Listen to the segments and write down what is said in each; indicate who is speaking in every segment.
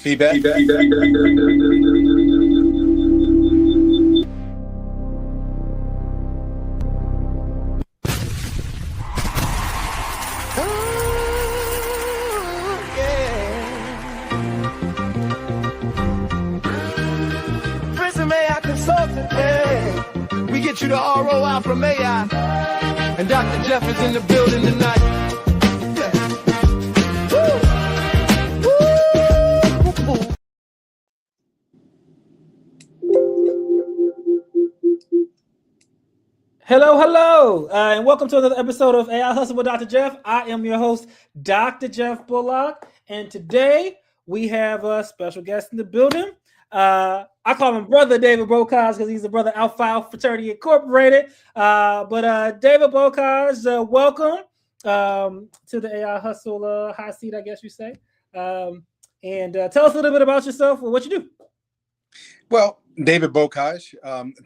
Speaker 1: Feedback.
Speaker 2: PRISM AI consultant, yeah. We get you the ROI from AI. And Dr. Jeff is in the building tonight. Yeah. Woo. Woo.
Speaker 3: Hello, and welcome to another episode of AI Hustle with Dr. Jeff. I am your host, Dr. Jeff Bullock, and today we have a special guest in the building. I call him Brother David Bocage because he's a brother Alpha Alpha Fraternity Incorporated. But David Bocage, welcome to the AI Hustle hot seat, I guess you say. And tell us a little bit about yourself and what you do.
Speaker 1: Well, David Bocage,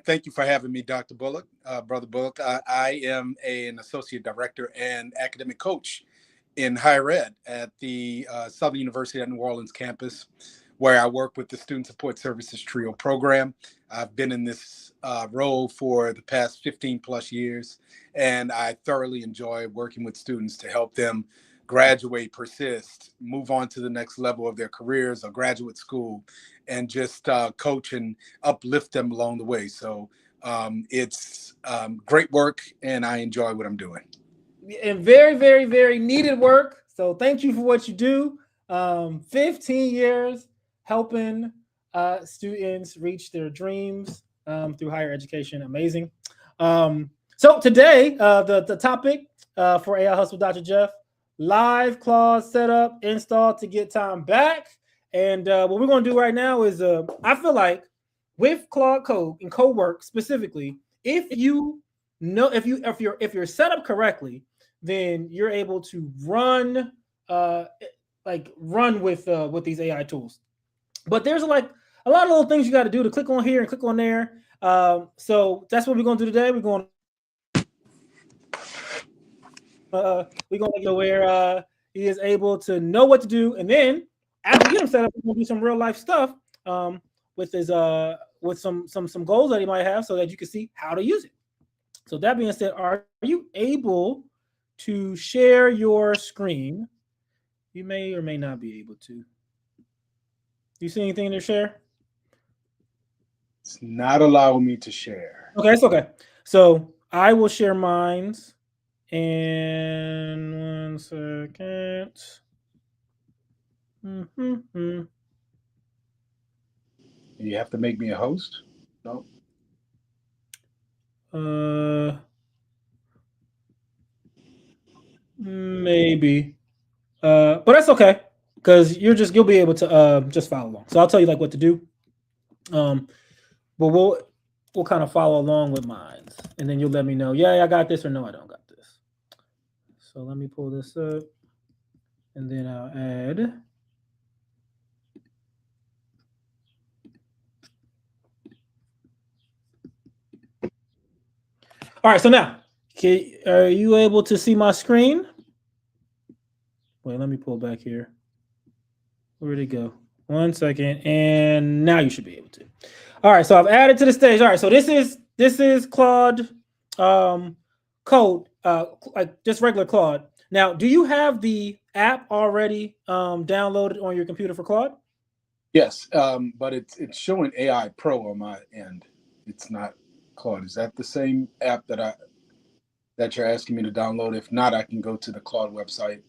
Speaker 1: thank you for having me, Dr. Bullock, Brother Bullock. I am an associate director and academic coach in higher ed at the Southern University at New Orleans campus, where I work with the Student Support Services TRIO program. I've been in this role for the past 15 plus years, and I thoroughly enjoy working with students to help them graduate, persist, move on to the next level of their careers or graduate school, and just coach and uplift them along the way. So it's great work, and I enjoy what I'm doing.
Speaker 3: And very, very, very needed work. So thank you for what you do. 15 years helping students reach their dreams through higher education. Amazing. So today, the topic for AI Hustle with Dr. Jeff, live Claude setup, install to get time back. And what we're going to do right now is, I feel like with Claude Code and Cowork specifically, if you're set up correctly, then you're able to run with these AI tools. But there's like a lot of little things you got to do to click on here and click on there. So that's what we're going to do today. We're going to go where he is able to know what to do, and then after we get him set up, we're going to do some real life stuff with his with some goals that he might have, so that you can see how to use it. So that being said, are you able to share your screen? You may or may not be able to. You see anything to share?
Speaker 1: It's not allowing me to share.
Speaker 3: Okay, it's okay. So I will share mine in 1 second.
Speaker 1: You have to make me a host? No.
Speaker 3: Maybe. But that's okay, because you'll be able to just follow along. So I'll tell you like what to do. But we'll kind of follow along with mine, and then you'll let me know, yeah, I got this, or no, I don't got this. So let me pull this up, and then I'll add. All right, so now, are you able to see my screen? Wait, let me pull back here. Where'd it go? 1 second, and now you should be able to. All right, so I've added to the stage. All right, so this is Claude Code, like just regular Claude. Now, do you have the app already downloaded on your computer for Claude?
Speaker 1: Yes, but it's showing AI Pro on my end. It's not Claude. Is that the same app that you're asking me to download? If not, I can go to the Claude website.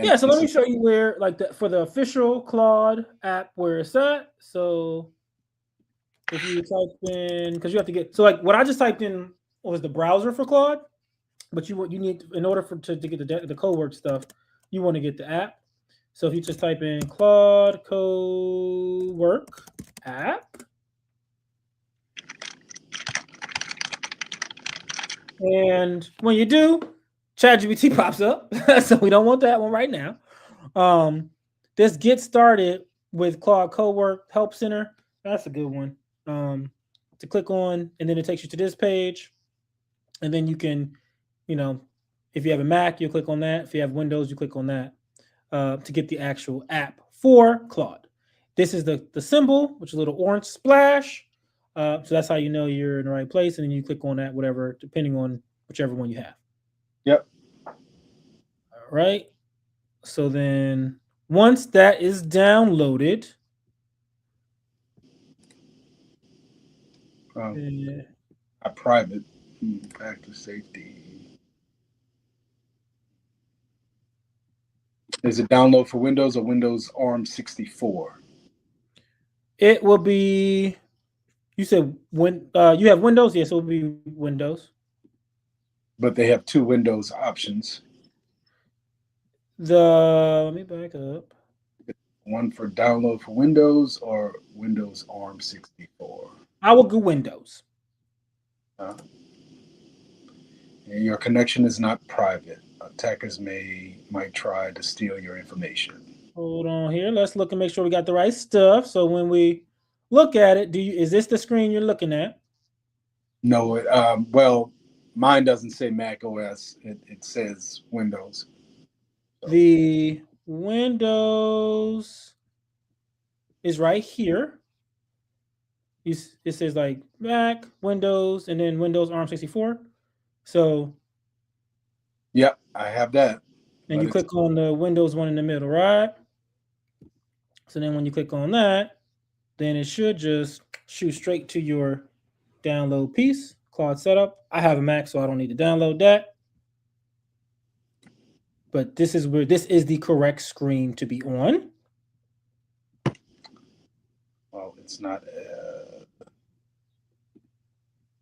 Speaker 3: Yeah, so let me show you where, like, for the official Claude app, where it's at. So if you type in, because you have to get, so like what I just typed in was the browser for Claude, but you need, in order to get the Cowork stuff, you want to get the app. So if you just type in Claude Cowork app, and when you do, ChatGPT pops up, so we don't want that one right now. This Get Started with Claude Cowork Help Center, that's a good one to click on, and then it takes you to this page, and then you can, if you have a Mac, you click on that. If you have Windows, you click on that to get the actual app for Claude. this is the symbol, which is a little orange splash. So that's how you know you're in the right place, and then you click on that, whatever, depending on whichever one you have.
Speaker 1: Yep.
Speaker 3: All right. So then once that is downloaded,
Speaker 1: A private factor safety. Is it download for Windows or Windows ARM 64?
Speaker 3: it will be. You said when you have Windows, yes, it will be Windows.
Speaker 1: But they have two Windows options.
Speaker 3: Let me back up.
Speaker 1: One for download for Windows or Windows ARM 64.
Speaker 3: I will go Windows.
Speaker 1: And your connection is not private. Attackers might try to steal your information.
Speaker 3: Hold on here. Let's look and make sure we got the right stuff. So when we look at it, is this the screen you're looking at?
Speaker 1: No, well, mine doesn't say Mac OS. It says Windows.
Speaker 3: So. The Windows is right here. It says like Mac, Windows, and then Windows ARM 64. So.
Speaker 1: Yep, I have that.
Speaker 3: And you click on the Windows one in the middle, right? So then when you click on that, then it should just shoot straight to your download piece, Claude setup. I have a Mac, so I don't need to download that. But this is the correct screen to be on.
Speaker 1: Well, it's not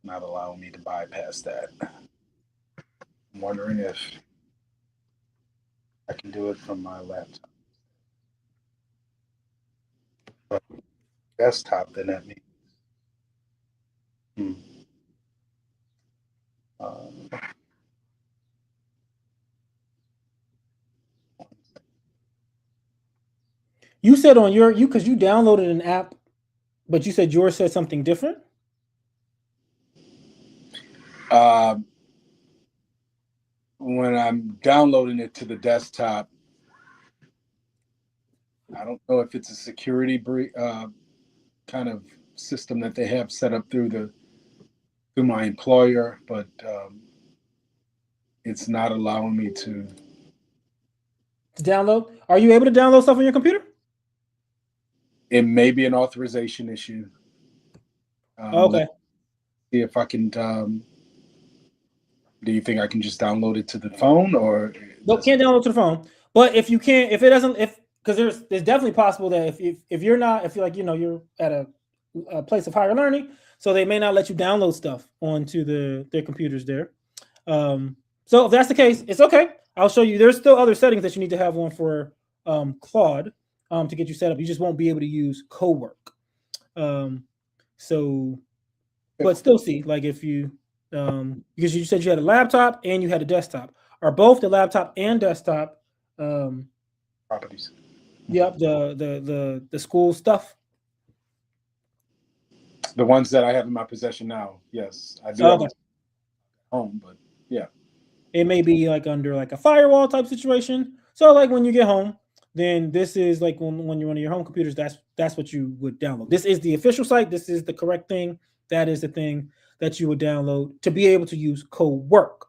Speaker 1: allowing me to bypass that. I'm wondering if I can do it from my laptop. But desktop, then that means.
Speaker 3: You said on because you downloaded an app, but you said yours said something different.
Speaker 1: When I'm downloading it to the desktop, I don't know if it's a security kind of system that they have set up through my employer, but it's not allowing me to
Speaker 3: download. Are you able to download stuff on your computer?
Speaker 1: It may be an authorization issue.
Speaker 3: Okay.
Speaker 1: See if I can. Do you think I can just download it to the phone, or
Speaker 3: nope, can't download to the phone? But if you can't, if it doesn't, because there's definitely possible that if you're like you're at a place of higher learning, so they may not let you download stuff onto their computers there. So if that's the case, it's okay. I'll show you. There's still other settings that you need to have on for Claude to get you set up. You just won't be able to use Cowork. So, but still see, like if you because you said you had a laptop and you had a desktop. Are both the laptop and desktop
Speaker 1: properties?
Speaker 3: Yep, the school stuff.
Speaker 1: The ones that I have in my possession now, yes, I do. Have home, but yeah,
Speaker 3: it may be like under like a firewall type situation. So like when you get home, then this is like when you're on your home computers. That's what you would download. This is the official site. This is the correct thing. That is the thing that you would download to be able to use Cowork.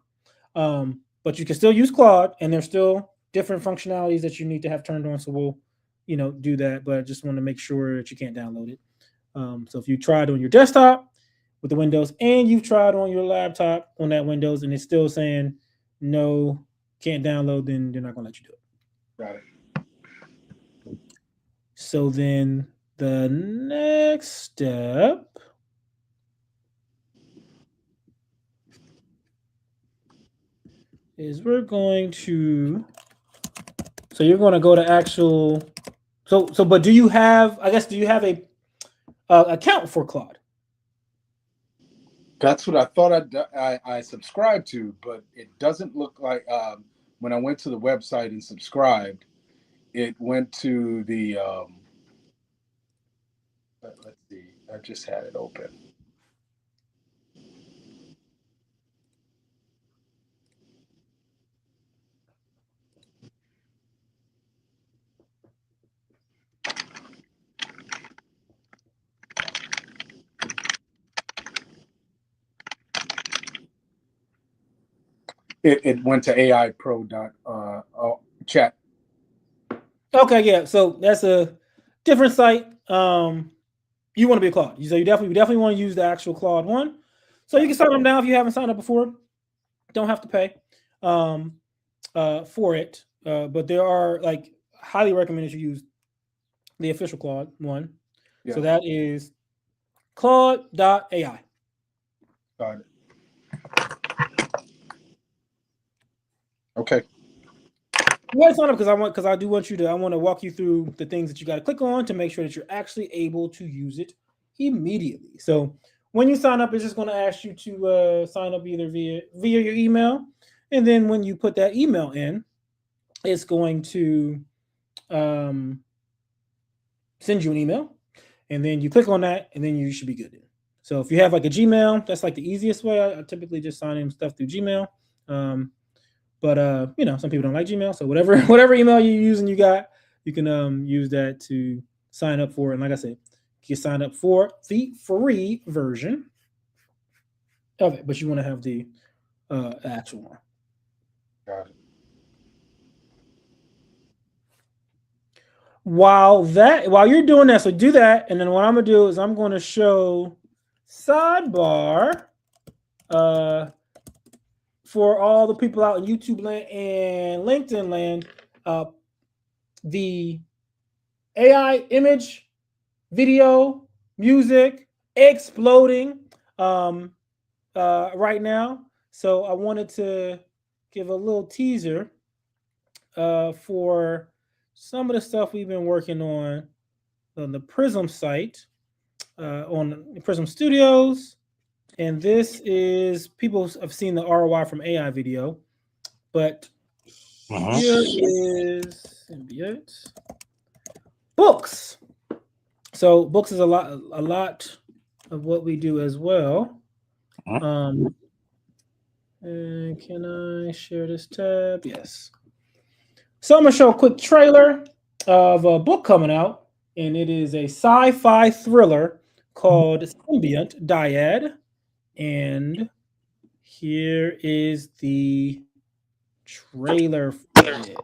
Speaker 3: But you can still use Claude, and there's still different functionalities that you need to have turned on. So we'll, do that. But I just want to make sure that you can't download it. So if you tried on your desktop with the Windows and you've tried on your laptop on that Windows and it's still saying no, can't download, then they're not going to let you do it.
Speaker 1: Got it.
Speaker 3: So then the next step is we're going to, so you're going to go to actual, but do you have a account for Claude?
Speaker 1: That's what I thought I subscribed to, but it doesn't look like when I went to the website and subscribed, it went to the, let's see, I just had it open. It went to AI Pro chat.
Speaker 3: Okay, yeah. So that's a different site. You want to be a Claude. So you definitely want to use the actual Claude one. So you can sign up now if you haven't signed up before. Don't have to pay for it. But there are like highly recommended you use the official Claude one.
Speaker 1: Yeah.
Speaker 3: So that is Claude.ai.
Speaker 1: Got it. Okay.
Speaker 3: You want to sign up because I want to walk you through the things that you got to click on to make sure that you're actually able to use it immediately. So when you sign up, it's just going to ask you to sign up either via your email, and then when you put that email in, it's going to send you an email, and then you click on that, and then you should be good. So if you have like a Gmail, that's like the easiest way. I typically just sign in stuff through Gmail. But some people don't like Gmail, so whatever email you use and you can use that to sign up for it. And like I said, you can sign up for the free version of it, but you want to have the actual one.
Speaker 1: Got it.
Speaker 3: While you're doing that, so do that, and then what I'm gonna do is I'm going to show sidebar for all the people out in YouTube land and LinkedIn land, the AI image, video, music exploding right now. So I wanted to give a little teaser for some of the stuff we've been working on the PRISM site, on PRISM Studios. And this is, people have seen the ROI from AI video, but here is books. So books is a lot of what we do as well. And can I share this tab? Yes. So I'm gonna show a quick trailer of a book coming out, and it is a sci-fi thriller called Symbiont Dyad. And here is the trailer for it.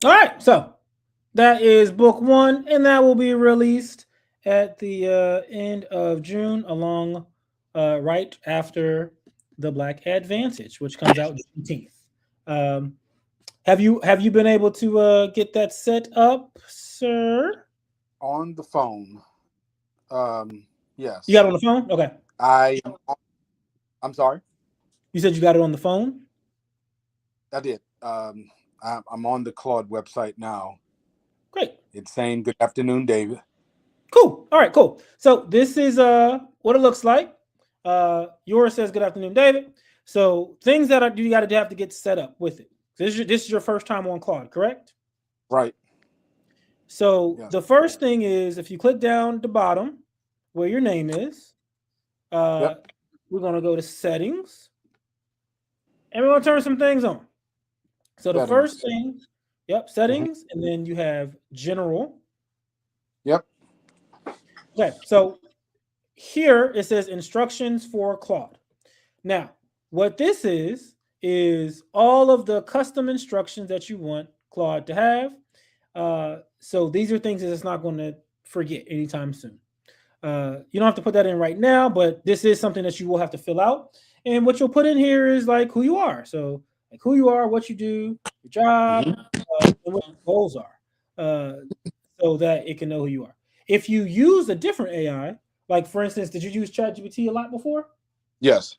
Speaker 3: All right, so that is book one, and that will be released at the end of June, along right after the Black Advantage, which comes out June 18th. Have you been able to get that set up, sir?
Speaker 1: On the phone. Yes.
Speaker 3: You got it on the phone? Okay.
Speaker 1: I'm sorry.
Speaker 3: You said you got it on the phone?
Speaker 1: I did. I'm on the Claude website now.
Speaker 3: Great.
Speaker 1: It's saying good afternoon, David.
Speaker 3: Cool. All right, cool. So this is what it looks like. Yours says good afternoon, David. So things that you got to have to get set up with it. This is your first time on Claude, correct?
Speaker 1: Right.
Speaker 3: So
Speaker 1: yes.
Speaker 3: The first thing is, if you click down at the bottom where your name is, we're going to go to settings, and we're going to turn some things on. So the first thing, settings, and then you have general.
Speaker 1: Yep.
Speaker 3: Okay, so here it says instructions for Claude. Now, what this is is all of the custom instructions that you want Claude to have. So these are things that it's not going to forget anytime soon. You don't have to put that in right now, but this is something that you will have to fill out. And what you'll put in here is like who you are. So like who you are, what you do, your job, and what your goals are, so that it can know who you are. If you use a different AI, like for instance, did you use ChatGPT a lot before?
Speaker 1: Yes.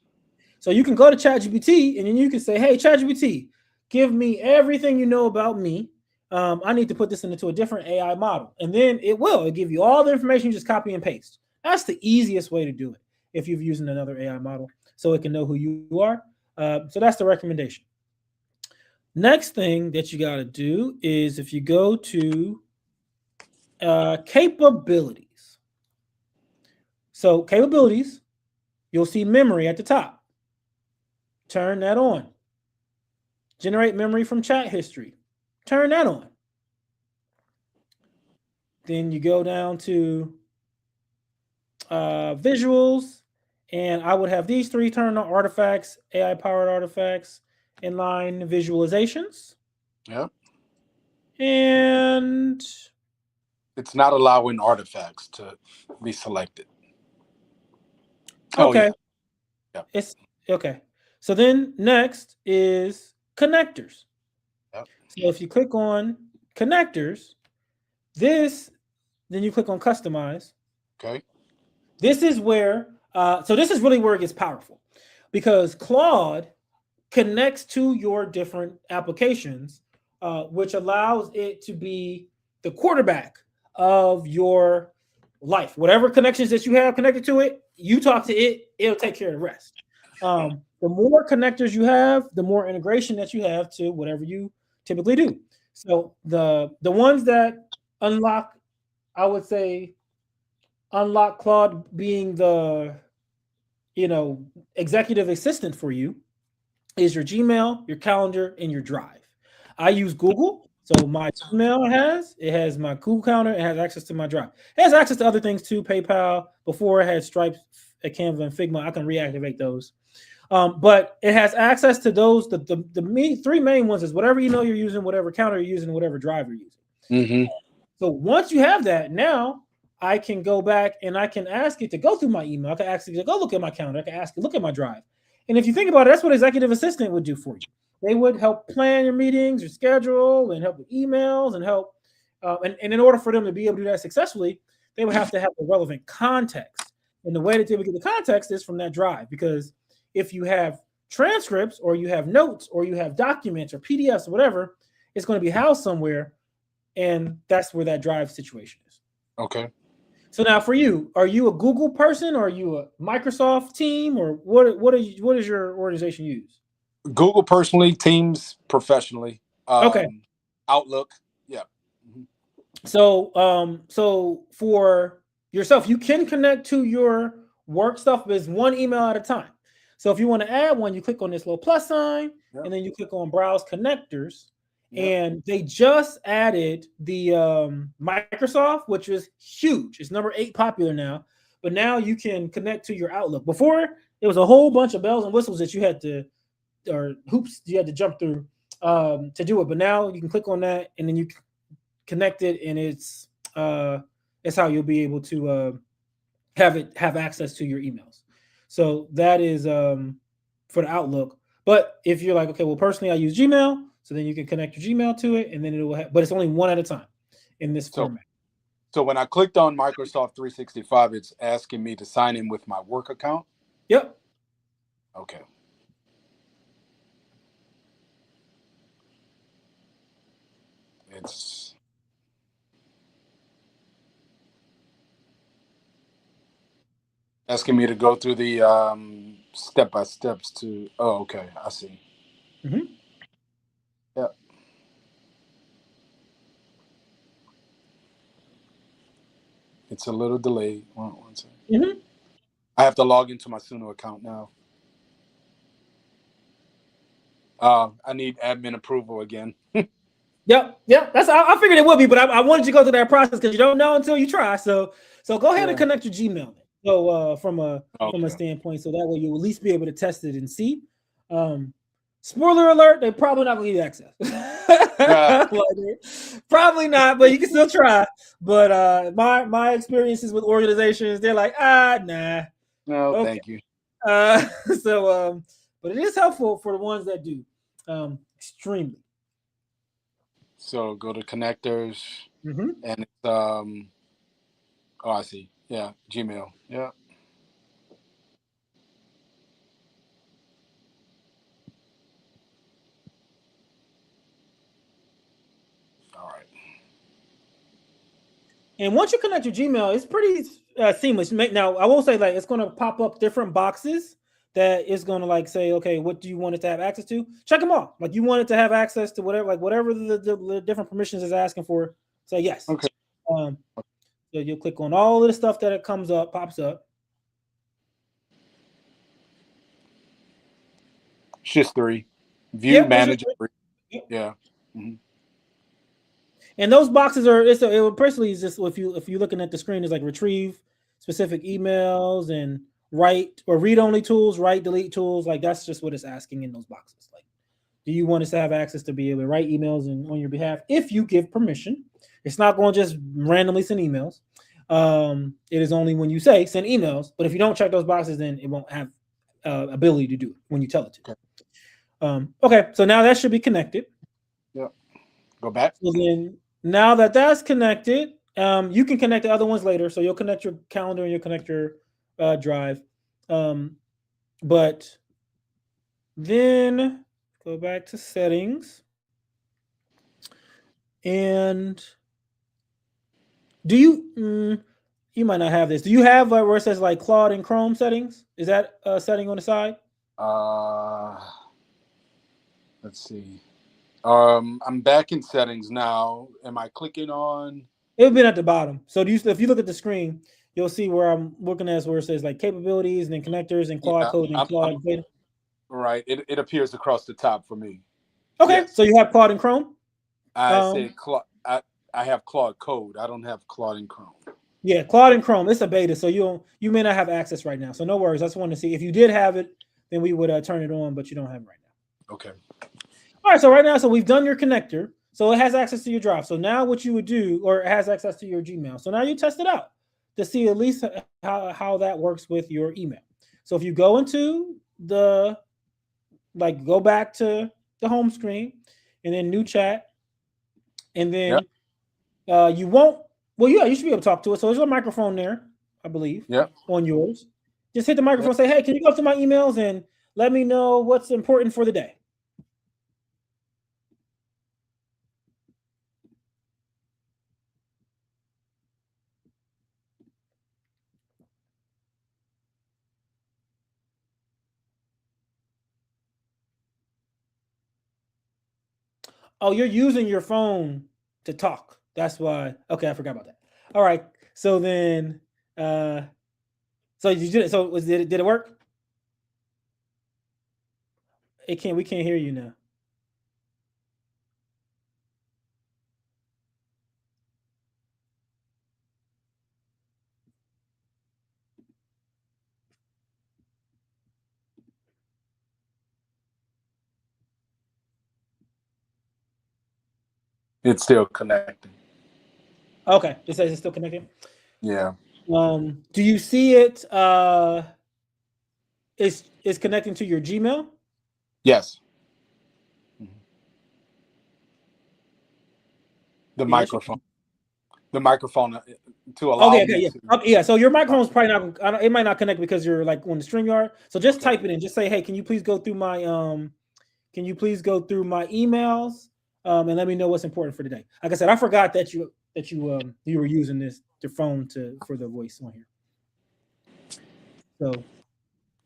Speaker 3: So you can go to ChatGPT and then you can say, hey, ChatGPT, give me everything you know about me. I need to put this into a different AI model. And then it'll give you all the information, you just copy and paste. That's the easiest way to do it if you're using another AI model, so it can know who you are. So that's the recommendation. Next thing that you got to do is if you go to capabilities. So capabilities, you'll see memory at the top. Turn that on. Generate memory from chat history. Turn that on. Then you go down to visuals, and I would have these three turned on: artifacts, AI-powered artifacts, inline visualizations.
Speaker 1: Yeah.
Speaker 3: And
Speaker 1: it's not allowing artifacts to be selected.
Speaker 3: Okay.
Speaker 1: Oh, yeah.
Speaker 3: It's okay. So then next is connectors.
Speaker 1: Yep.
Speaker 3: So if you click on connectors, then you click on customize.
Speaker 1: Okay.
Speaker 3: This is where, so this is really where it gets powerful, because Claude connects to your different applications, which allows it to be the quarterback of your life. Whatever connections that you have connected to it, you talk to it, it'll take care of the rest. The more connectors you have, the more integration that you have to whatever you typically do. So the ones that unlock, I would say, unlock Claude being the executive assistant for you is your Gmail, your calendar, and your Drive. I use Google. So my Gmail has my Google Calendar, it has access to my Drive. It has access to other things too, PayPal. Before it had Stripe, Canva, and Figma. I can reactivate those. But it has access to those. The three main ones is whatever email you're using, whatever calendar you're using, whatever Drive you're using.
Speaker 1: Mm-hmm.
Speaker 3: So once you have that, now I can go back and I can ask it to go through my email. I can ask it to go look at my calendar. I can ask it, look at my Drive. And if you think about it, that's what executive assistant would do for you. They would help plan your meetings, your schedule, and help with emails, and help. And in order for them to be able to do that successfully, they would have to have the relevant context. And the way that they would get the context is from that Drive. Because if you have transcripts, or you have notes, or you have documents, or PDFs, or whatever, it's going to be housed somewhere. And that's where that Drive situation is.
Speaker 1: Okay.
Speaker 3: So now for you, are you a Google person, or are you a Microsoft team, or what does your organization use?
Speaker 1: Google personally, Teams professionally.
Speaker 3: Okay.
Speaker 1: Outlook. Yeah.
Speaker 3: Mm-hmm. So for yourself, you can connect to your work stuff, but it's one email at a time. So if you want to add one, you click on this little plus sign, and then you click on browse connectors. And they just added the Microsoft, which is huge. It's number 8 popular now. But now you can connect to your Outlook. Before, it was a whole bunch of bells and whistles that you had to, or hoops you had to jump through to do it. But now you can click on that, and then you connect it, and it's how you'll be able to have access to your emails. So that is for the Outlook. But if you're like, okay, well, personally, I use Gmail. So then you can connect your Gmail to it, and then it will but it's only one at a time in this format.
Speaker 1: So when I clicked on Microsoft 365, it's asking me to sign in with my work account?
Speaker 3: Yep.
Speaker 1: Okay. It's asking me to go through the step-by-steps to, okay, I see.
Speaker 3: Mm-hmm.
Speaker 1: Yeah. It's a little delayed. One second.
Speaker 3: Mm-hmm.
Speaker 1: I have to log into my Suno account now. I need admin approval again.
Speaker 3: Yep. I figured it would be, but I wanted you to go through that process because you don't know until you try. So go ahead and connect your Gmail. So from a standpoint, so that way you'll at least be able to test it and see. Spoiler alert, they're probably not going to give you access. Probably not, but you can still try. But my experiences with organizations, they're like, nah.
Speaker 1: No,
Speaker 3: Okay.
Speaker 1: thank you.
Speaker 3: But it is helpful for the ones that do. Extremely.
Speaker 1: So go to connectors,
Speaker 3: Mm-hmm.
Speaker 1: and it's oh, I see. Yeah, Gmail. Yeah. All right.
Speaker 3: And once you connect your Gmail, it's pretty seamless. Now, I will say, like, it's going to pop up different boxes that is going to like say, okay, what do you want it to have access to? Check them all. Like, you want it to have access to whatever, like whatever the different permissions is asking for. Say yes.
Speaker 1: Okay.
Speaker 3: So you'll click on all of the stuff that it comes up, pops up.
Speaker 1: It's just 3. View, manage.
Speaker 3: Yep.
Speaker 1: Yeah. Mm-hmm.
Speaker 3: And those boxes are it will personally is just if you're looking at the screen is like retrieve specific emails and write or read only tools, write delete tools. Like that's just what it's asking in those boxes. Like, do you want us to have access to be able to write emails on your behalf if you give permission? It's not going to just randomly send emails. It is only when you say send emails. But if you don't check those boxes, then it won't have ability to do it when you tell it to. Okay, so now that should be connected.
Speaker 1: Yeah. Go back.
Speaker 3: So then, now that that's connected, you can connect the other ones later. So you'll connect your calendar and you'll connect your drive. But then go back to settings. And do you? You might not have this. Do you have where it says like Claude and Chrome settings? Is that a setting on the side?
Speaker 1: Let's see. I'm back in settings now. Am I clicking on?
Speaker 3: It would be at the bottom. So if you look at the screen, you'll see where I'm looking at where it says like capabilities and then connectors and Claude code and Claude.
Speaker 1: Right. It appears across the top for me.
Speaker 3: Okay.
Speaker 1: Yes.
Speaker 3: So you have Claude and Chrome?
Speaker 1: I say Claude. I have Claude code. I don't have Claude and Chrome.
Speaker 3: Yeah, Claude and Chrome. It's a beta, so you may not have access right now. So no worries. I just wanted to see if you did have it, then we would turn it on, but you don't have it right now.
Speaker 1: Okay.
Speaker 3: All right. So right now, so we've done your connector. So it has access to your drive. So now what you would do, or it has access to your Gmail. So now you test it out to see at least how that works with your email. So if you go into go back to the home screen and then new chat, and then you won't. Well, yeah, you should be able to talk to it. So there's a microphone there, I believe, on yours. Just hit the microphone, say, hey, can you go to my emails and let me know what's important for the day? Oh, you're using your phone to talk. That's why. Okay, I forgot about that. All right. So then, so you did it. So did it work? We can't hear you now.
Speaker 1: It's still connecting.
Speaker 3: Okay, it says it's still connecting.
Speaker 1: Yeah.
Speaker 3: Do you see it? Is connecting to your Gmail?
Speaker 1: Yes. The microphone. The microphone to allow.
Speaker 3: Yeah. So your microphone's probably not. It might not connect because you're like on the StreamYard. So just type it in. Just say, hey, can you please go through my Can you please go through my emails and let me know what's important for today? Like I said, I forgot that you were using your phone for the voice on here. So.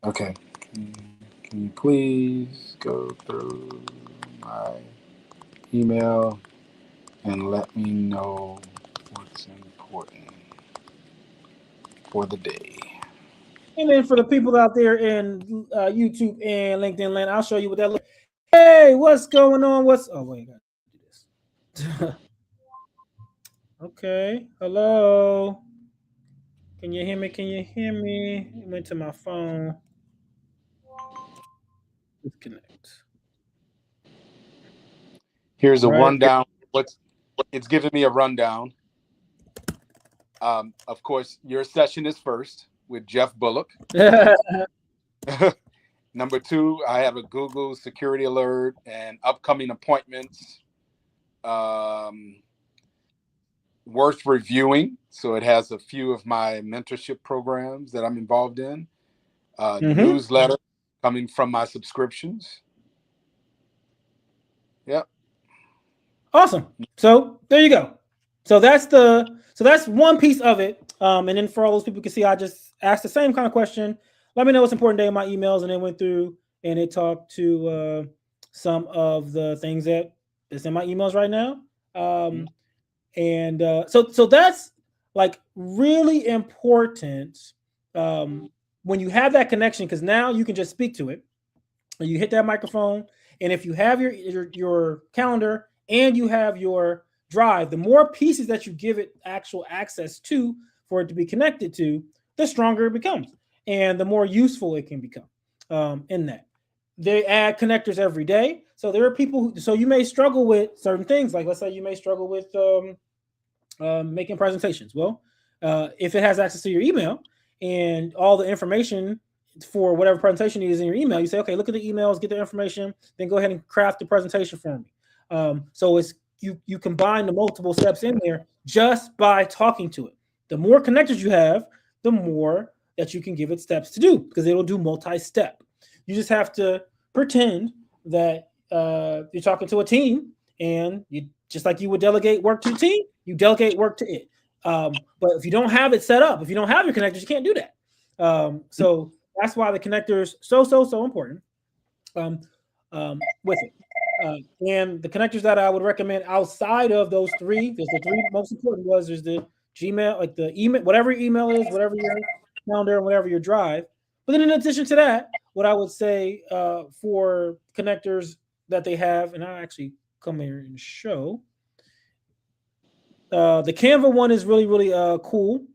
Speaker 1: Okay. Can you please go through my email and let me know what's important for the day?
Speaker 3: And then for the people out there in YouTube and LinkedIn land, I'll show you what that looks. Hey, what's going on? Oh wait, I gotta do this. Okay. Hello. Can you hear me? It went to my phone. Disconnect.
Speaker 1: Here's a
Speaker 3: Right.
Speaker 1: rundown. It's giving me a rundown. Of course, your session is first with Jeff Bullock. Number 2, I have a Google security alert and upcoming appointments. Worth reviewing. So it has a few of my mentorship programs that I'm involved in. Newsletter coming from my subscriptions. Yep.
Speaker 3: Awesome. So there you go. So that's one piece of it. And then for all those people who can see, I just asked the same kind of question. Let me know what's important day in my emails, and then went through and it talked to some of the things that is in my emails right now. And so that's like really important when you have that connection, because now you can just speak to it. You hit that microphone, and if you have your calendar and you have your drive, the more pieces that you give it actual access to for it to be connected to, the stronger it becomes, and the more useful it can become. In that, they add connectors every day. So there are people so you may struggle with certain things, like let's say you may struggle with making presentations. Well, if it has access to your email and all the information for whatever presentation is in your email, you say, okay, look at the emails, get the information, then go ahead and craft the presentation for me. So it's you combine the multiple steps in there just by talking to it. The more connectors you have, the more that you can give it steps to do, because it'll do multi-step. You just have to pretend that you're talking to a team, and you just like you would delegate work to the team, you delegate work to it. But if you don't have it set up, if you don't have your connectors, you can't do that. So that's why the connectors so important with it. And the connectors that I would recommend outside of those three, there's the three most important ones. There's the Gmail, like the email, whatever your email is, whatever your calendar, and whatever your drive. But then in addition to that, what I would say for connectors that they have, and I'll actually come here and show. The Canva one is really, really cool,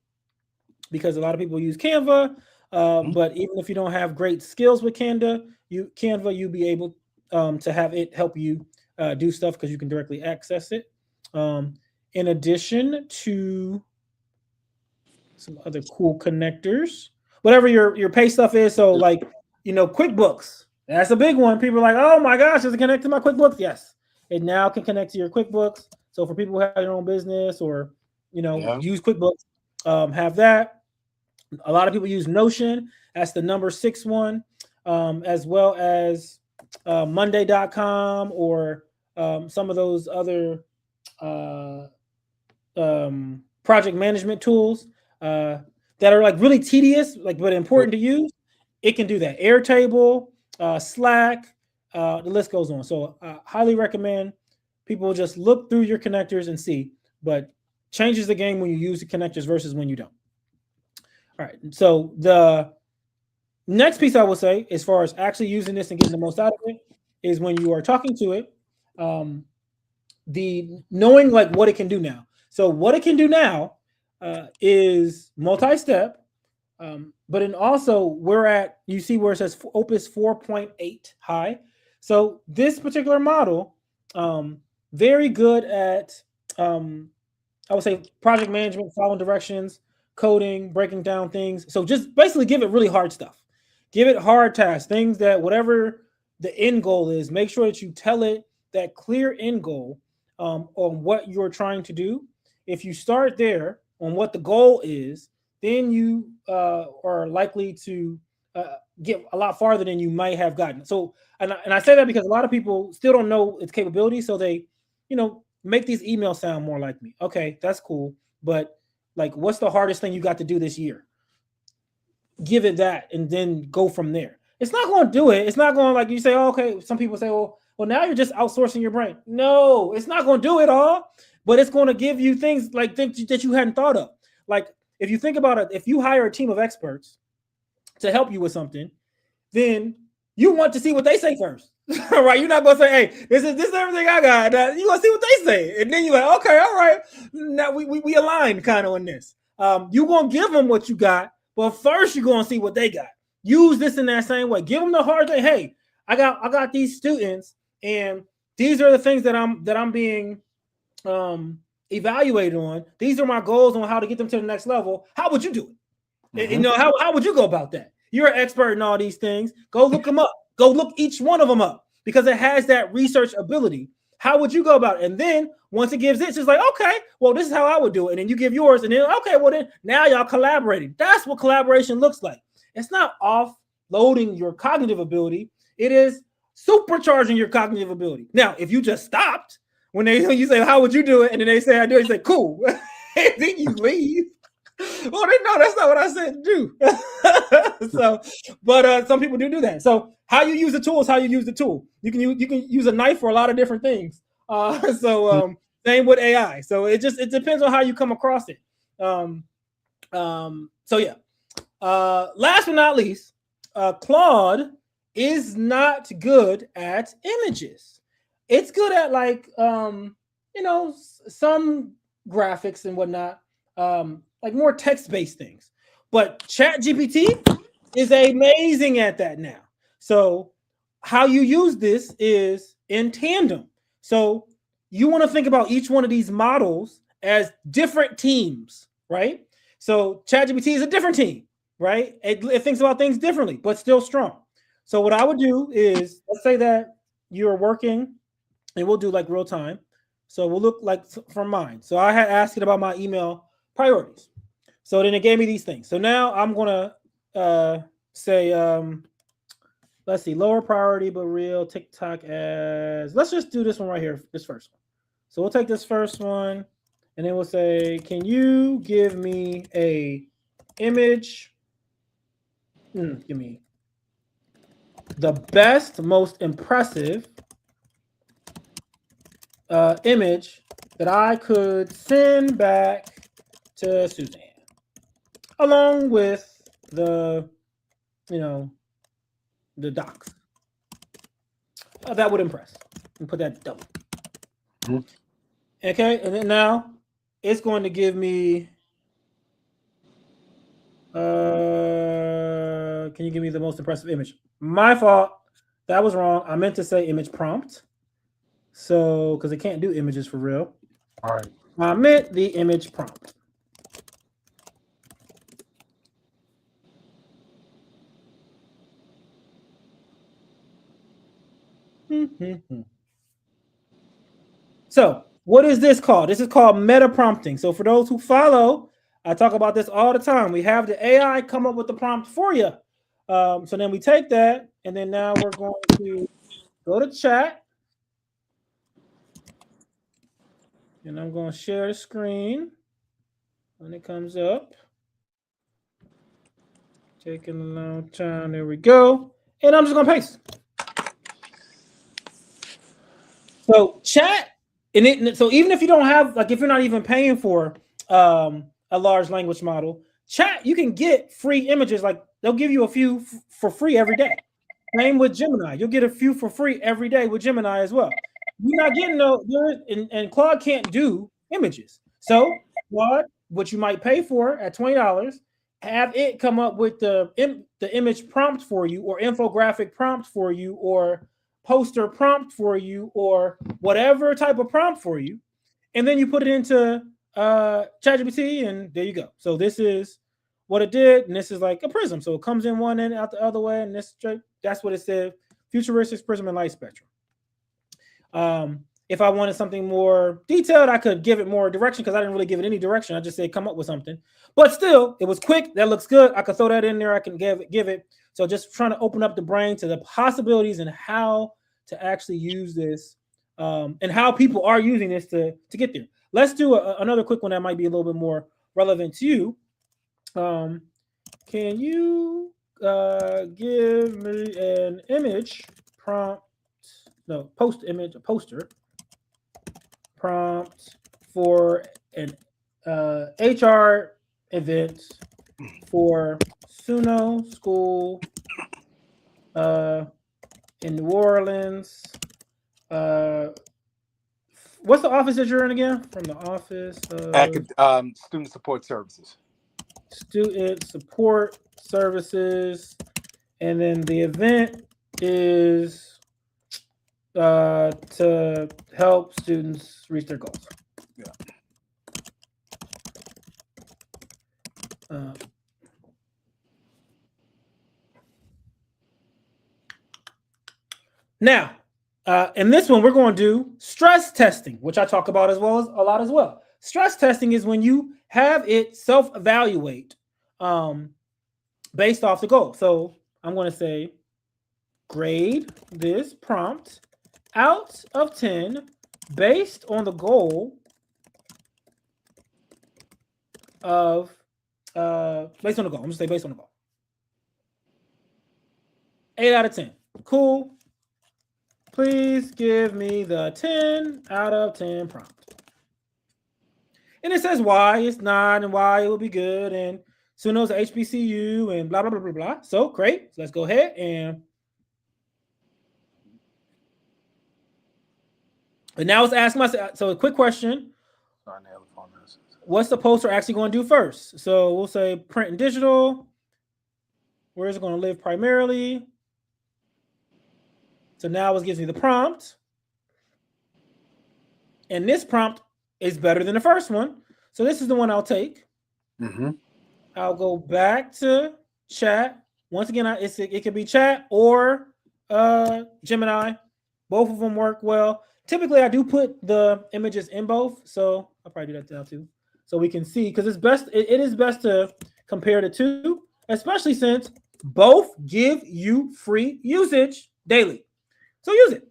Speaker 3: because a lot of people use Canva. But even if you don't have great skills with Canva, you'll be able to have it help you do stuff, because you can directly access it. In addition to some other cool connectors, whatever your pay stuff is. So like, QuickBooks, that's a big one. People are like, oh my gosh, does it connect to my QuickBooks? Yes, it now can connect to your QuickBooks. So for people who have their own business or, use QuickBooks, have that. A lot of people use Notion. That's the number 6 one, as well as Monday.com or some of those other project management tools that are like really tedious, but important to use. It can do that. Airtable, Slack, the list goes on. So I highly recommend people just look through your connectors and see, but changes the game when you use the connectors versus when you don't. All right. So the next piece I will say, as far as actually using this and getting the most out of it, is when you are talking to it, the knowing like what it can do now. So what it can do now is multi-step, but then also you see where it says Opus 4.8 high. So this particular model, very good at, I would say, project management, following directions, coding, breaking down things. So just basically give it really hard stuff. Give it hard tasks, things that whatever the end goal is, make sure that you tell it that clear end goal on what you're trying to do. If you start there on what the goal is, then you are likely to get a lot farther than you might have gotten. So, and I say that because a lot of people still don't know its capability. So they, make these emails sound more like me. Okay, that's cool. But like, what's the hardest thing you got to do this year? Give it that, and then go from there. It's not going to do it. It's not going, like you say, oh, okay. Some people say, well, now you're just outsourcing your brain. No, it's not going to do it all, but it's going to give you things that you hadn't thought of. Like, if you think about it, if you hire a team of experts to help you with something, then you want to see what they say first, right? You're not going to say, hey, this is everything I got. You want to see what they say. And then you're like, okay, all right. Now we aligned kind of on this. You're going to give them what you got, but first you're going to see what they got. Use this in that same way. Give them the hard thing. Hey, I got these students, and these are the things that I'm being evaluated on. These are my goals on how to get them to the next level. How would you do it? You know, how would you go about that? You're an expert in all these things. Go look them up. Go look each one of them up because it has that research ability. How would you go about it? And then once it gives it's like, okay, well, this is how I would do it. And then you give yours, and then okay, well, then now y'all collaborating. That's what collaboration looks like. It's not offloading your cognitive ability. It is supercharging your cognitive ability. Now, if you just stopped when you say, how would you do it? And then they say, I do it, you say, cool. And then you leave. Well, no, that's not what I said to do. So, but some people do that. So how you use the tool is how you use the tool. You can use a knife for a lot of different things. Same with AI. So it depends on how you come across it. So yeah. Last but not least, Claude is not good at images. It's good at like some graphics and whatnot, like more text-based things. But ChatGPT is amazing at that now. So how you use this is in tandem. So you want to think about each one of these models as different teams, right? So ChatGPT is a different team, right? It thinks about things differently, but still strong. So what I would do is, let's say that you're working, and we'll do like real time. So we'll look like from mine. So I had asked it about my email priorities. So then it gave me these things. So now I'm going to say, let's see, lower priority, but real TikTok ads. Let's just do this one right here, this first one. So we'll take this first one, and then we'll say, can you give me a image? Give me the best, most impressive image that I could send back to Suzanne, along with the docs. That would impress. And put that double. Okay, and then now it's going to give me. Can you give me the most impressive image? My fault. That was wrong. I meant to say image prompt. So, because it can't do images for real.
Speaker 1: All right.
Speaker 3: I meant the image prompt. So, what is this called? This is called meta prompting. So, for those who follow, I talk about this all the time. We have the AI come up with the prompt for you. So then we take that, and then now we're going to go to chat. And I'm going to share the screen when it comes up. Taking a long time. There we go. And I'm just going to paste. So chat, so even if you don't have, like if you're not even paying for a large language model, chat, you can get free images. Like they'll give you a few for free every day. Same with Gemini. You'll get a few for free every day with Gemini as well. You're not getting and Claude can't do images. So Claude, what you might pay for at $20, have it come up with the image prompt for you, or infographic prompt for you, or poster prompt for you, or whatever type of prompt for you, and then you put it into ChatGPT, and there you go. So this is what it did, and this is like a prism. So it comes in one end, out the other way, and that's what it said: futuristic prism and light spectrum. If I wanted something more detailed, I could give it more direction, because I didn't really give it any direction. I just said come up with something, but still, it was quick. That looks good. I could throw that in there. I can give it. So just trying to open up the brain to the possibilities and how to actually use this, and how people are using this to get there. Let's do another quick one that might be a little bit more relevant to you. Can you give me an image prompt? No, poster prompt for an HR event for Suno School in New Orleans. What's the office that you're in again? From the office of
Speaker 1: Student Support Services.
Speaker 3: Student Support Services. And then the event is to help students reach their goals.
Speaker 1: Yeah.
Speaker 3: Now, in this one, we're going to do stress testing, which I talk about as well as well. Stress testing is when you have it self-evaluate based off the goal. So I'm going to say, grade this prompt out of 10 based on the goal of based on the goal. I'm going to say based on the goal. 8 out of 10. Cool. Please give me the 10 out of 10 prompt. And it says why it's not and why it will be good. And Suno's a HBCU and blah, blah, blah, blah, blah. So great. So let's go ahead and now it's asking myself. So a quick question. What's the poster actually going to do first? So we'll say print and digital. Where is it going to live primarily? So now it gives me the prompt. And this prompt is better than the first one. So this is the one I'll take.
Speaker 1: Mm-hmm.
Speaker 3: I'll go back to chat. Once again, it could be chat or Gemini. Both of them work well. Typically, I do put the images in both. So I'll probably do that now too. So we can see, because it is best to compare the two, especially since both give you free usage daily. So use it,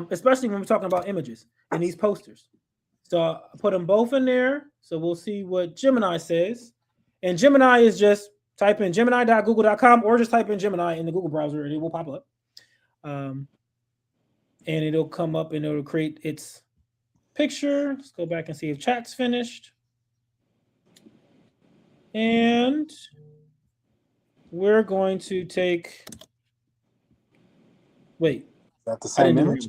Speaker 3: especially when we're talking about images in these posters. So I put them both in there. So we'll see what Gemini says. And Gemini is just type in gemini.google.com or just type in Gemini in the Google browser and it will pop up. And it'll come up and it'll create its picture. Let's go back and see if chat's finished. And we're going to take... Wait.
Speaker 1: Is that the same image?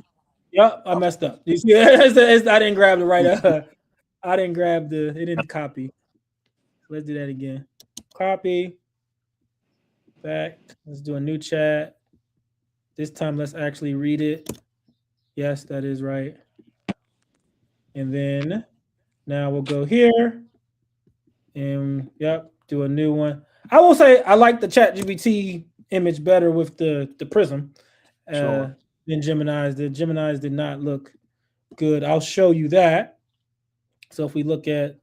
Speaker 3: Yep, I messed up. You see, I didn't grab the right. I didn't grab it didn't copy. Let's do that again. Copy. Back. Let's do a new chat. This time, let's actually read it. Yes, that is right. And then now we'll go here. And yep, do a new one. I will say I like the ChatGPT image better with the PRISM. Than Gemini's. The Gemini's did not look good. I'll show you that. So if we look at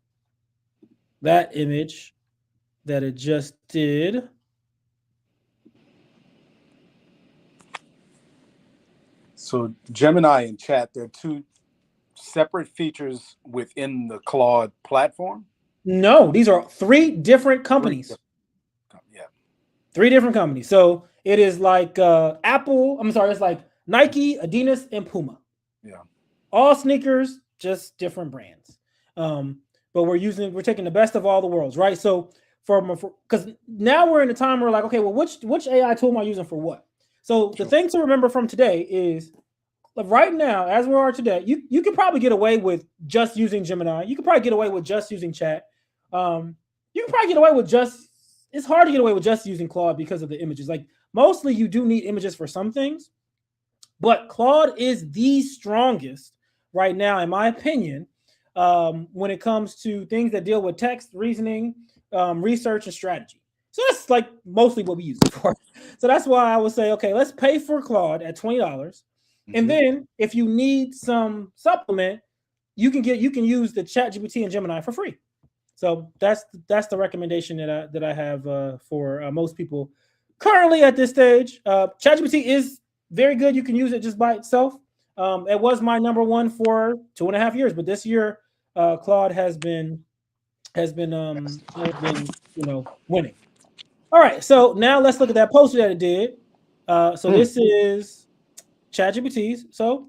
Speaker 3: that image that it just did.
Speaker 1: So Gemini and chat, they're two separate features within the Claude platform?
Speaker 3: No, these are three different companies. Three different companies. So it is like Apple. I'm sorry, it's like Nike, Adidas, and Puma.
Speaker 1: Yeah.
Speaker 3: All sneakers, just different brands. But we're taking the best of all the worlds, right? So because now we're in a time where like, okay, well, which AI tool am I using for what? So the thing to remember from today is right now, as we are today, you could probably get away with just using Gemini. You could probably get away with just using chat. You can probably get away with it's hard to get away with just using Claude because of the images. Like mostly you do need images for some things, but Claude is the strongest right now, in my opinion, when it comes to things that deal with text, reasoning, research, and strategy. So that's like mostly what we use it for. So that's why I would say, okay, let's pay for Claude at $20. Mm-hmm. And then if you need some supplement, you can use the ChatGPT and Gemini for free. So that's the recommendation that I have for most people currently at this stage. ChatGPT is very good. You can use it just by itself. It was my number one for 2.5 years, but this year Claude has been winning. All right, so now let's look at that poster that it did. This is ChatGPT's. So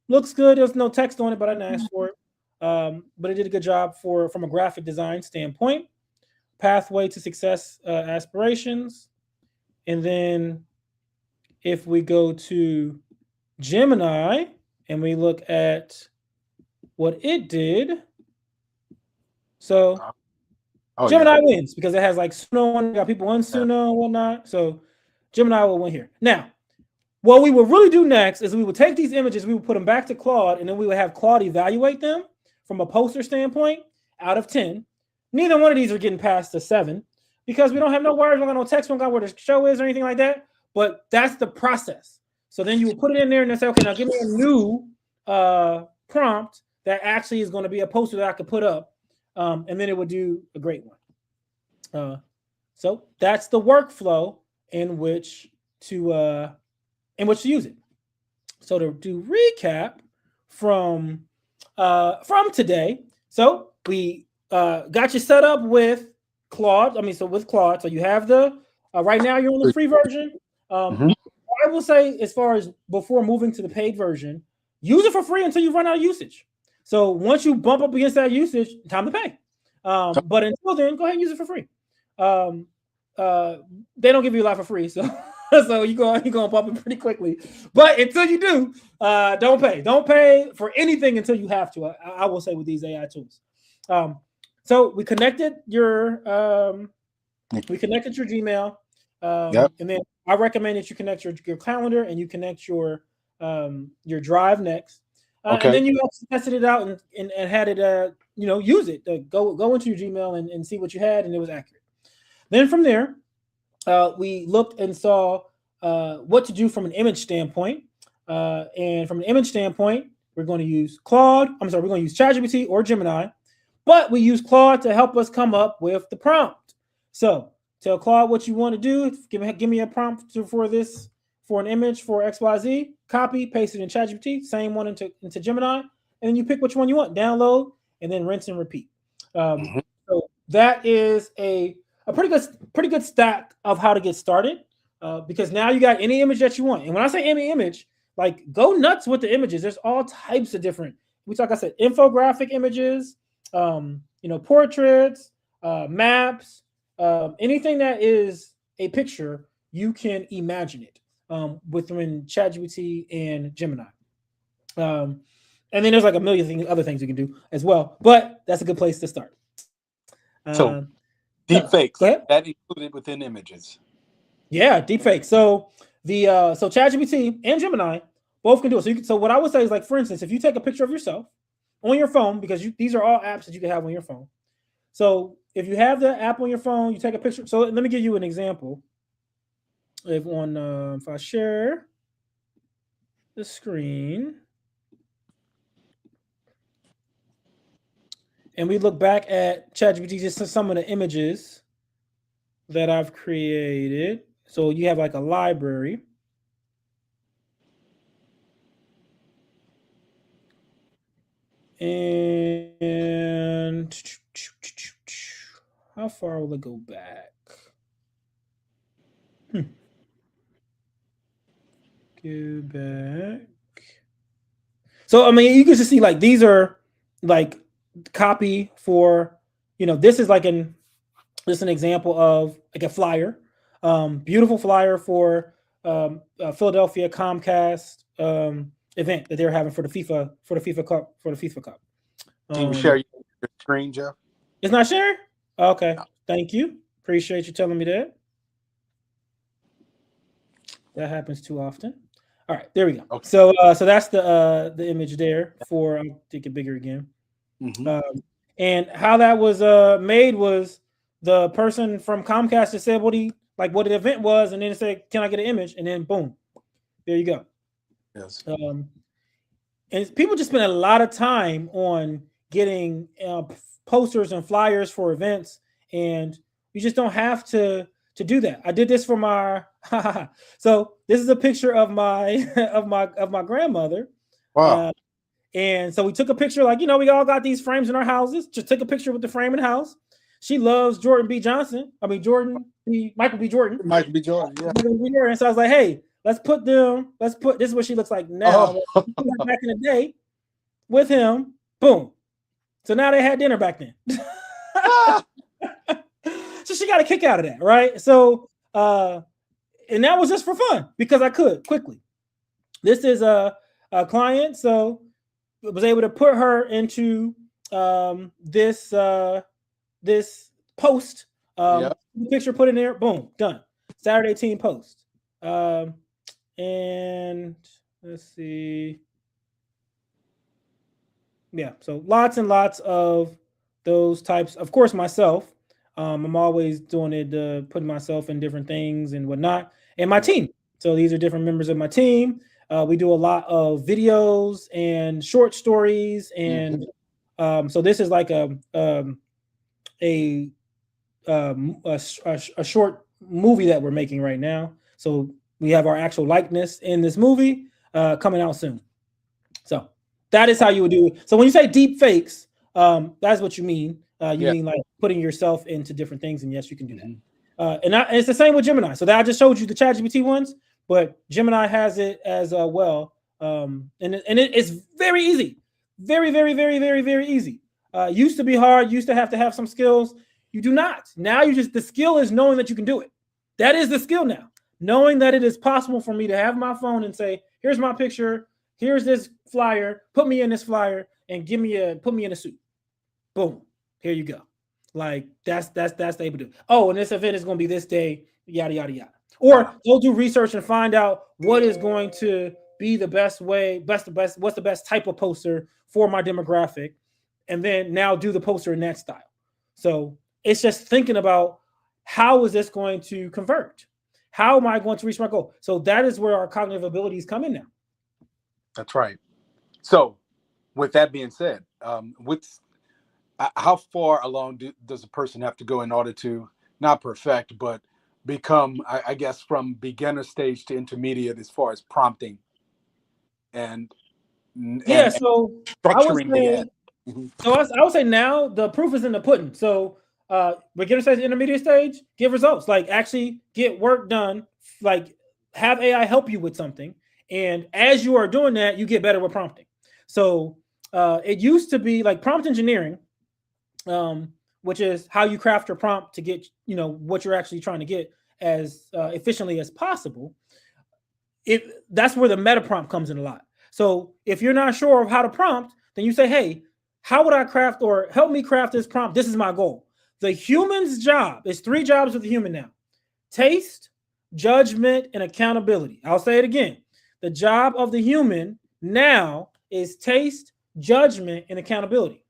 Speaker 3: looks good. There's no text on it, but I didn't ask for it. But it did a good job from a graphic design standpoint. Pathway to success, aspirations. And then if we go to Gemini and we look at what it did. So Gemini wins because it has like Suno, got people on Suno and whatnot. So Gemini will win here. Now, what we would really do next is we would take these images, we would put them back to Claude, and then we would have Claude evaluate them from a poster standpoint out of 10. Neither one of these are getting past a 7 because we don't have no words, we don't got no text, we don't got where the show is or anything like that. But that's the process. So then you would put it in there and then say, okay, now give me a new prompt that actually is going to be a poster that I could put up. And then it would do a great one. So that's the workflow in which to use it. So to do recap from today, so we got you set up with Claude. With Claude, so you have the right now you're on the free version. I will say, as far as before moving to the paid version, use it for free until you run out of usage. So once you bump up against that usage, time to pay. But until then, go ahead and use it for free. They don't give you a lot for free, so you're gonna bump it pretty quickly. But until you do, don't pay. Don't pay for anything until you have to. I will say with these AI tools. So we connected your Gmail, and then I recommend that you connect your calendar and you connect your Drive next. Okay. And then you also tested it out and had it use it. Go into your Gmail and see what you had, and it was accurate. Then from there, we looked and saw what to do from an image standpoint. And from an image standpoint, we're going to use Claude. We're going to use ChatGPT or Gemini, but we use Claude to help us come up with the prompt. So tell Claude what you want to do. Give me a prompt for an image for XYZ. Copy, paste it in ChatGPT. Same one into Gemini, and then you pick which one you want. Download, and then rinse and repeat. So that is a pretty good stack of how to get started, because now you got any image that you want. And when I say any image, like, go nuts with the images. There's all types of different. Like I said, infographic images, portraits, maps, anything that is a picture, you can imagine it within ChatGPT and Gemini. And then there's like a million other things you can do as well. But that's a good place to start.
Speaker 1: So deepfakes, that included within images.
Speaker 3: Yeah, deepfake. So so ChatGPT and Gemini both can do it. So what I would say is, like, for instance, if you take a picture of yourself on your phone, because these are all apps that you can have on your phone. So if you have the app on your phone, you take a picture. So let me give you an example. If I share the screen and we look back at ChatGPT, just some of the images that I've created. So you have like a library. And how far will it go back? Go back. So, you can just see, like, these are like copy for, this is like an example of like a flyer, beautiful flyer for Philadelphia Comcast event that they're having for the FIFA Cup.
Speaker 1: Can you share your screen, Jeff?
Speaker 3: It's not sharing? Okay. Thank you. Appreciate you telling me that. That happens too often. All right, there we go. Okay. So that's the image there for, I'll take it bigger again. And how that was made was the person from Comcast just said what the event was, and then it said, "Can I get an image?" And then boom, there you go.
Speaker 1: Yes.
Speaker 3: And people just spend a lot of time on getting posters and flyers for events, and you just don't have to do that. I did this for my so this is a picture of my of my grandmother.
Speaker 1: Wow.
Speaker 3: And so we took a picture, like, we all got these frames in our houses. Just took a picture with the frame in the house. She loves Michael B. Jordan.
Speaker 1: Michael B. Jordan, yeah.
Speaker 3: And so I was like, hey, let's put this is what she looks like now. Back in the day with him, boom. So now they had dinner back then. So she got a kick out of that, right? So and that was just for fun because I could quickly. This is a client, so I was able to put her into this post. Picture put in there, boom, done. Saturday team post. And let's see. Yeah, so lots and lots of those types. Of course, myself, I'm always doing it, putting myself in different things and whatnot, and my team. So these are different members of my team. We do a lot of videos and short stories, and so this is like a, a short movie that we're making right now. So we have our actual likeness in this movie coming out soon. So that is how you would do it. So when you say deep fakes, that's what you mean. You mean like putting yourself into different things, and yes, you can do that. And it's the same with Gemini. So that I just showed you the ChatGPT ones, but Gemini has it as well. And it's very easy, very, very, very, very, very easy. Used to be hard. Used to have some skills. You do not. Now the skill is knowing that you can do it. That is the skill now. Knowing that it is possible for me to have my phone and say, here's my picture, here's this flyer, put me in this flyer and put me in a suit. Boom. Here you go. Like that's able to do. Oh, and this event is going to be this day, yada, yada, yada. Or go do research and find out what is going to be the best way, what's the best type of poster for my demographic. And then now do the poster in that style. So it's just thinking about how is this going to convert? How am I going to reach my goal? So that is where our cognitive abilities come in now.
Speaker 1: That's right. So with that being said, how far along does a person have to go in order to not perfect, but become, I guess, from beginner stage to intermediate as far as prompting and
Speaker 3: so
Speaker 1: structuring the ad?
Speaker 3: So I would say now the proof is in the pudding. So beginner stage, intermediate stage, give results. Like actually get work done. Like have AI help you with something. And as you are doing that, you get better with prompting. So it used to be like prompt engineering, which is how you craft your prompt to get what you're actually trying to get as efficiently as possible. That's where the meta prompt comes in a lot. So if you're not sure of how to prompt, then you say, hey, how would I craft or help me craft this prompt? This is my goal. The human's job is 3 jobs with the human now: taste, judgment, and accountability. I'll say it again. The job of the human now is taste, judgment, and accountability.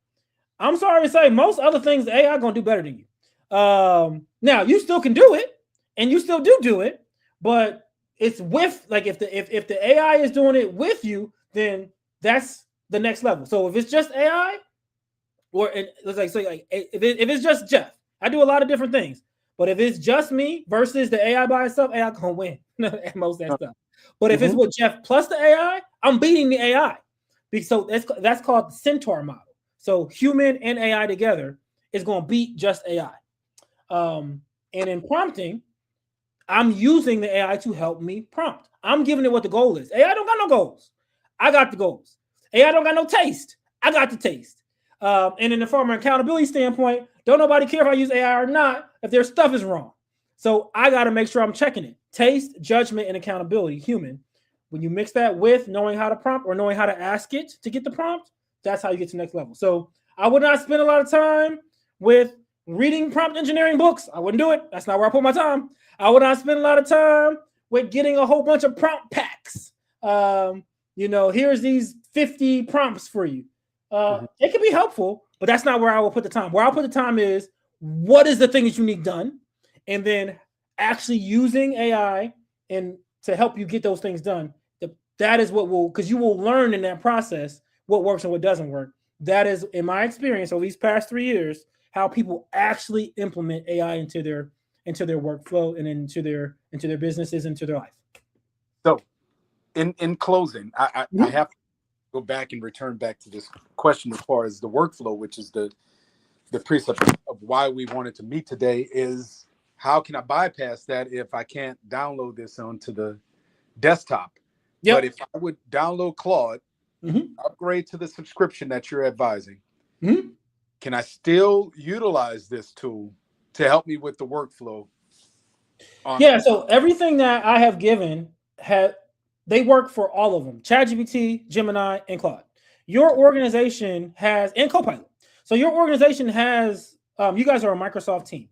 Speaker 3: I'm sorry to say, most other things the AI gonna do better than you. Now you still can do it, and you still do it, but it's with like if the AI is doing it with you, then that's the next level. So if it's just AI, or let's like say if it's just Jeff, I do a lot of different things. But if it's just me versus the AI by itself, AI gonna win most of that stuff. But if it's with Jeff plus the AI, I'm beating the AI. So that's called the Centaur Model. So human and AI together is gonna beat just AI. And in prompting, I'm using the AI to help me prompt. I'm giving it what the goal is. AI don't got no goals. I got the goals. AI don't got no taste. I got the taste. And in the from an accountability standpoint, don't nobody care if I use AI or not if their stuff is wrong. So I got to make sure I'm checking it. Taste, judgment, and accountability, human. When you mix that with knowing how to prompt or knowing how to ask it to get the prompt, that's how you get to the next level. So I would not spend a lot of time with reading prompt engineering books. I wouldn't do it. That's not where I put my time. I would not spend a lot of time with getting a whole bunch of prompt packs. Here's these 50 prompts for you. It can be helpful, but that's not where I will put the time. Where I'll put the time is what is the thing that you need done, and then actually using AI and to help you get those things done. That is what because you will learn in that process what works and what doesn't work. That is, in my experience over these past 3 years, how people actually implement AI into their workflow and into their businesses, into their life. So,
Speaker 1: in closing, I have to go back and return back to this question as far as the workflow, which is the precept of why we wanted to meet today, is how can I bypass that if I can't download this onto the desktop? Yep. But if I would download Claude, upgrade to the subscription that you're advising, can I still utilize this tool to help me with the workflow?
Speaker 3: So everything that I have given they work for all of them: ChatGPT, Gemini, and Claude. Your organization has, and CoPilot. So your organization has, you guys are a Microsoft team.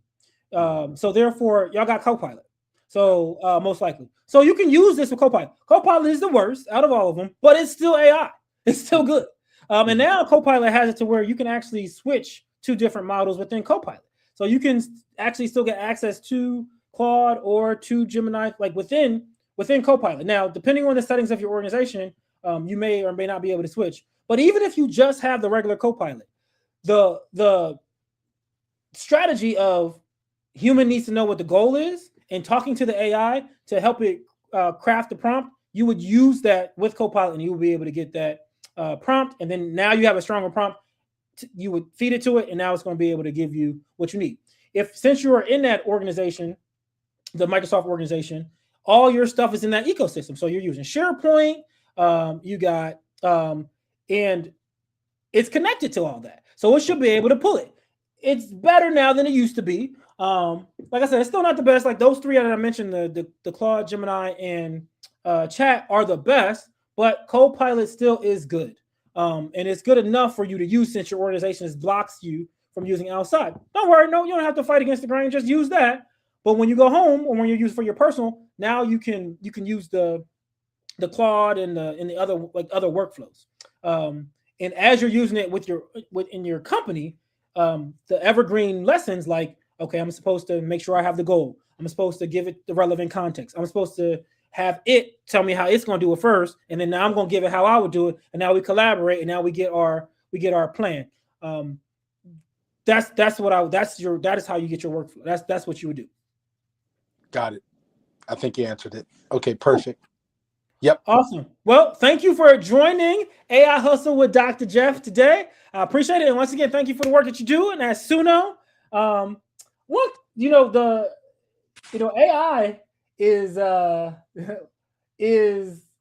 Speaker 3: So therefore, y'all got CoPilot. So most likely. So you can use this with Copilot. Copilot is the worst out of all of them, but it's still AI. It's still good. And now Copilot has it to where you can actually switch to different models within Copilot. So you can actually still get access to Claude or to Gemini, like within Copilot. Now, depending on the settings of your organization, you may or may not be able to switch. But even if you just have the regular Copilot, the strategy of human needs to know what the goal is and talking to the AI to help it craft the prompt, you would use that with Copilot and you will be able to get that prompt. And then now you have a stronger prompt. You would feed it to it, and now it's going to be able to give you what you need. Since you are in that organization, the Microsoft organization, all your stuff is in that ecosystem. So you're using SharePoint, you got, and it's connected to all that. So it should be able to pull it. It's better now than it used to be. Like I said, it's still not the best. Like those three that I mentioned, the Claude, Gemini, and Chat are the best, but Copilot still is good. And it's good enough for you to use since your organization blocks you from using outside. Don't worry, no, you don't have to fight against the grain. Just use that. But when you go home or when you use for your personal, now you can use the Claude and the other workflows. And as you're using it within your company, the evergreen lessons like, okay, I'm supposed to make sure I have the goal. I'm supposed to give it the relevant context. I'm supposed to have it tell me how it's going to do it first, and then now I'm going to give it how I would do it, and now we collaborate, and now we get our plan. That is how you get your workflow. That's what you would do.
Speaker 1: Got it. I think you answered it. Okay, perfect. Yep.
Speaker 3: Awesome. Well, thank you for joining AI Hustle with Dr. Jeff today. I appreciate it. And once again, thank you for the work that you do. And as Suno, AI is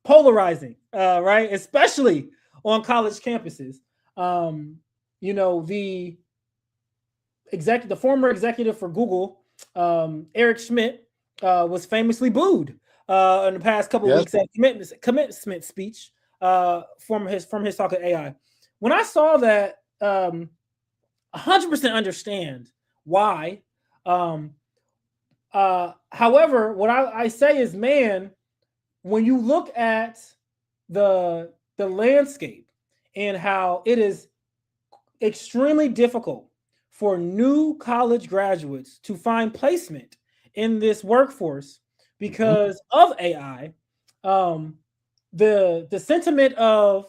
Speaker 3: polarizing, right? Especially on college campuses. The former executive for Google, Eric Schmidt, was famously booed in the past couple of weeks at commencement speech from his talk of AI. When I saw that, 100% understand why. However, what I say is, man, when you look at the landscape and how it is extremely difficult for new college graduates to find placement in this workforce because of AI, the sentiment of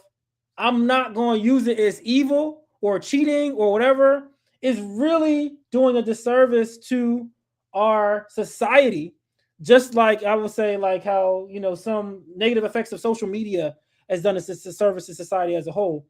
Speaker 3: I'm not going to use it as evil or cheating or whatever is really doing a disservice to our society. Just like I would say, like how, some negative effects of social media has done a disservice to society as a whole.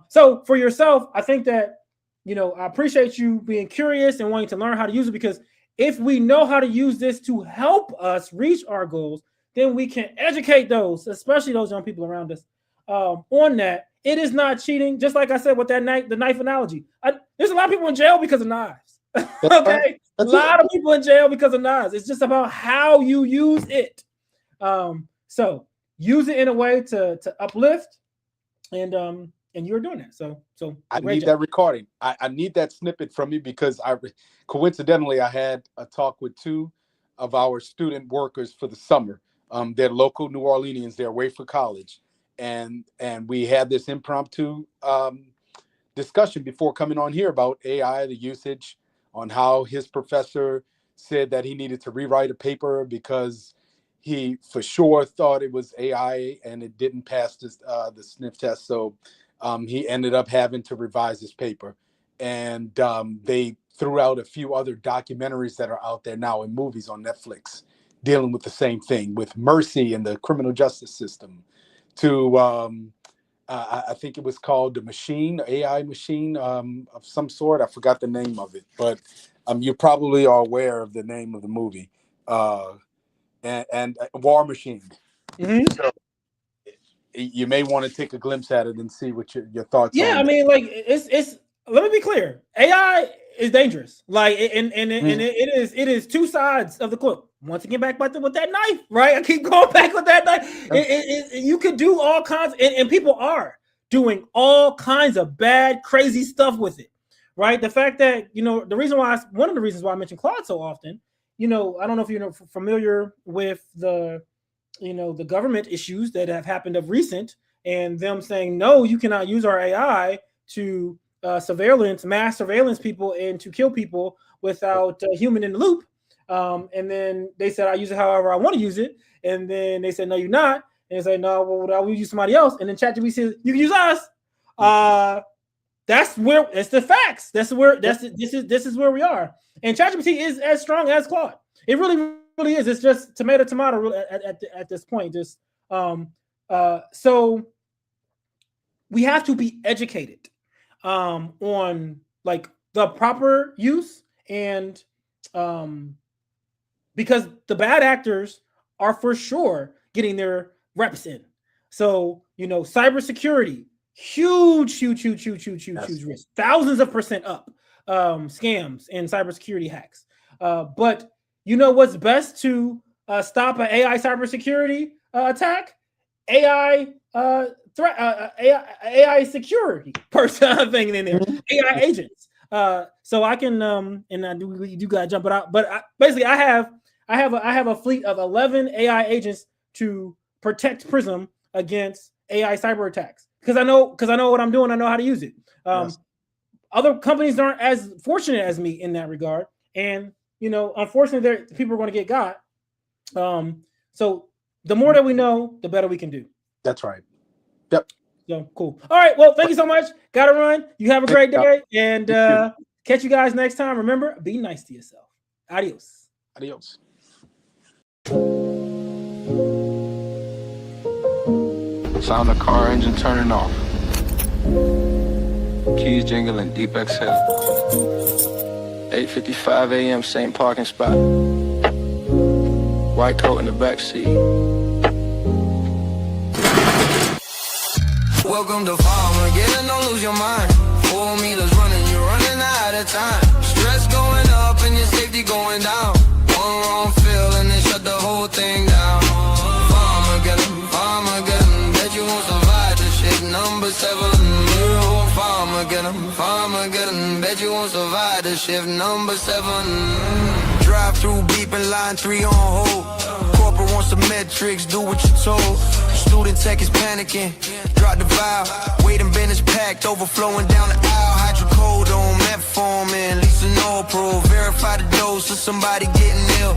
Speaker 3: So for yourself, I think that, I appreciate you being curious and wanting to learn how to use it, because if we know how to use this to help us reach our goals, then we can educate those, especially those young people around us, on that. It is not cheating. Just like I said with that the knife analogy. There's a lot of people in jail because of knives. Okay, a lot of people in jail because of knives. It's just about how you use it. So use it in a way to uplift, and you're doing that. So
Speaker 1: I need that recording. I need that snippet from you, because coincidentally I had a talk with two of our student workers for the summer. They're local New Orleanians. They're away for college, and we had this impromptu discussion before coming on here about AI, the usage, on how his professor said that he needed to rewrite a paper because he for sure thought it was AI and it didn't pass the sniff test. So he ended up having to revise his paper. And they threw out a few other documentaries that are out there now in movies on Netflix dealing with the same thing, with mercy in the criminal justice system, to I think it was called The Machine, AI Machine of some sort. I forgot the name of it, but you probably are aware of the name of the movie, and War Machine.
Speaker 3: Mm-hmm.
Speaker 1: So you may want to take a glimpse at it and see what your thoughts are.
Speaker 3: Yeah, I mean, like it's. Let me be clear. AI is dangerous. Like, it is two sides of the coin. Once again, back with that knife, right? I keep going back with that knife. You could do all kinds, and people are doing all kinds of bad, crazy stuff with it, right? The fact that one of the reasons why I mention Claude so often I don't know if you're familiar with the government issues that have happened of recent, and them saying, no, you cannot use our AI to mass surveillance people and to kill people without a human in the loop. And then they said, I use it however I want to use it. And then they said, no, you're not. And they say, no, well, I will use somebody else. And then ChatGPT says, you can use us. That's where it's the facts. This is where we are. And ChatGPT is as strong as Claude. It really is. It's just tomato at this point. Just so we have to be educated on like the proper use, and because the bad actors are for sure getting their reps in. So cybersecurity, huge risk, thousands of % up, scams and cybersecurity hacks. But what's best to stop an AI cybersecurity attack? AI AI security person thing in there, AI agents. So I can and I do gotta jump it out. But basically, I have a fleet of 11 AI agents to protect PRISM against AI cyber attacks, because I know what I'm doing. I know how to use it.
Speaker 1: Yes.
Speaker 3: Other companies aren't as fortunate as me in that regard, and unfortunately, people are going to get got. So the more that we know, the better we can do.
Speaker 1: That's right. Yep.
Speaker 3: So cool. All right. Well, thank you so much. Gotta run. You have a great day, and catch you guys next time. Remember, be nice to yourself. Adios.
Speaker 1: Adios.
Speaker 4: Sound the car engine turning off. Keys jingling, deep exhale. 8:55 a.m., same parking spot. White coat in the back seat.
Speaker 5: Welcome to Farmageddon, don't lose your mind. 4 meters running, you're running out of time. Stress going up and your safety going down. One wrong feel and then shut the whole thing down. Farmageddon, bet you won't survive this shit. Number 7, Farmageddon, bet you won't survive this shit. Number 7. Drive through beeping, line 3 on hold. Corporate wants some metrics, do what you're told. Student tech is panicking, drop the vial. Waiting bin is packed, overflowing down the aisle. Hydrocodone, metformin, Lisa no pro. Verify the dose of somebody getting ill.